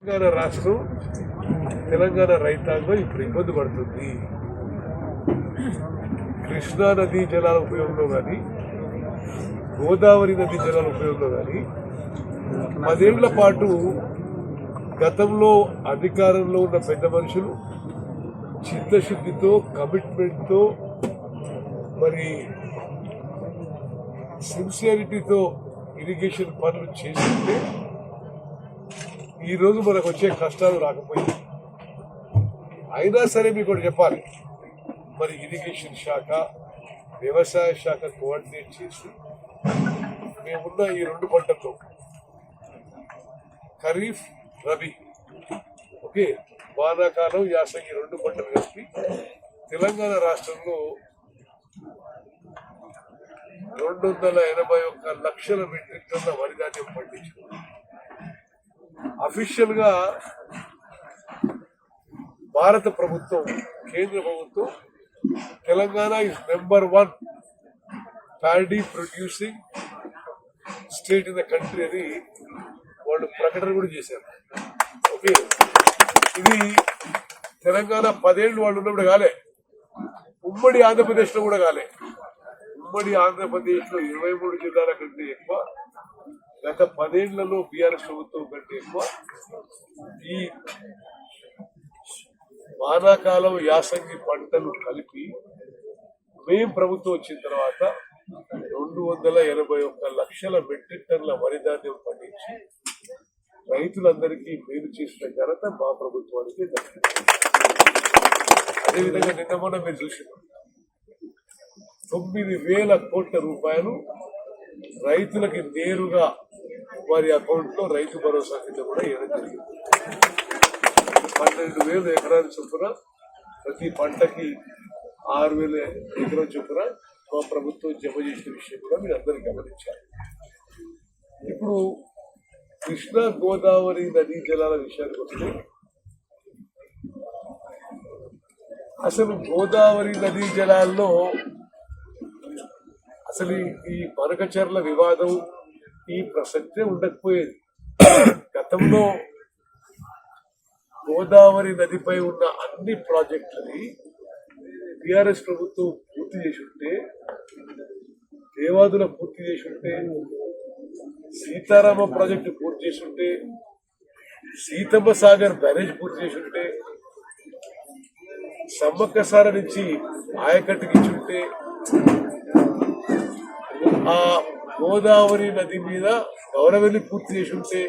తెలంగాణ రాష్ట్రం తెలంగాణ రైతాంగం ఇప్పుడు ఇబ్బంది పడుతుంది. కృష్ణా నదీ జలాల ఉపయోగంలో కానీ గోదావరి నదీ జలాల ఉపయోగంలో కానీ 10 ఏళ్ల పాటు గతంలో అధికారంలో ఉన్న పెద్ద మనుషులు చిత్తశుద్ధితో కమిట్మెంట్తో మరి సిన్సియారిటీతో ఇరిగేషన్ పనులు చేస్తుంటే ఈరోజు మనకు వచ్చే కష్టాలు రాకపోయింది. అయినా సరే మీకు ఒకటి చెప్పాలి, మరి ఇరిగేషన్ శాఖ వ్యవసాయ శాఖ కోఆర్డినేట్ చేసి మేమున్న ఈ 2 పంటల్లో ఖరీఫ్ రబీ ఓకే వానాకాలం యాసంగి 2 పంటలు కలిపి తెలంగాణ రాష్ట్రంలో 281 లక్షల మెట్రిక్ టన్నుల వరి ధాన్యం పండించారు. అఫీషియల్ గా భారత ప్రభుత్వం కేంద్ర ప్రభుత్వం Telangana is number 1 paddy producing state in the country అని వాళ్ళు ప్రకటన కూడా చేశారు. ఓకే, ఇది తెలంగాణ 10 ఏళ్ళు వాళ్ళు ఉన్నప్పుడు కాలే, ఉమ్మడి ఆంధ్రప్రదేశ్ లో కూడా కాలే. ఉమ్మడి ఆంధ్రప్రదేశ్ లో 23 జిల్లాల కంటే ఎక్కువ, గత 10 ఏళ్లలో బీఆర్ఎస్ ప్రభుత్వం కంటే ఎక్కువ ఈ వానాకాలం యాసంగి పంటలు కలిపి మేం ప్రభుత్వం వచ్చిన తర్వాత 281 లక్షల మెట్రిక్ టన్నుల వరి ధాన్యం పండించి రైతులందరికీ మేలు చేసిన ఘనత మా ప్రభుత్వానికి దక్కింది. అదేవిధంగా నిన్న మొన్న మీరు చూసినారు 9,000 కోట్ల రూపాయలు రైతులకి నేరుగా వారి అకౌంట్ లో రైతు భరోసా కింద కూడా ఇవ్వడం జరిగింది. 12,000 ఎకరాల చొప్పున ప్రతి పంటకి 6,000 ఎకరాల చొప్పున మా ప్రభుత్వం జమ చేసిన విషయం కూడా మీరు అందరూ గమనించారు. ఇప్పుడు కృష్ణా గోదావరి నదీ జలాల విషయానికి వస్తే అసలు గోదావరి నదీ జలాల్లో అసలు ఈ బనకచర్ల వివాదం ఈ ప్రసక్తే ఉండకపోయేది. గతంలో గోదావరి నదిపై ఉన్న అన్ని ప్రాజెక్టులని టిఆర్ఎస్ ప్రభుత్వం పూర్తి చేసి ఉంటే, దేవాదుల పూర్తి చేసి ఉంటే, సీతారామ ప్రాజెక్టు పూర్తి చేసి ఉంటే, సీతమ్మ సాగర్ బ్యారేజ్ పూర్తి చేసి ఉంటే, సమ్మక్కసార నుంచి ఆయకట్టుకి ఇచ్చి ఉంటే, ఆ గోదావరి నది మీద గౌరవెల్లి పూర్తి చేసి ఉంటే,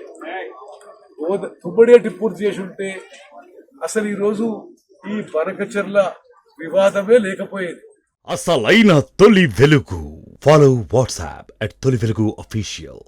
తుమ్మడేటి పూర్తి చేసి ఉంటే అసలు ఈరోజు ఈ బనకచర్ల వివాదమే లేకపోయేది. అసలైన తొలి వెలుగు. ఫాలో వాట్సాప్ @తొలి వెలుగు అఫీషియల్.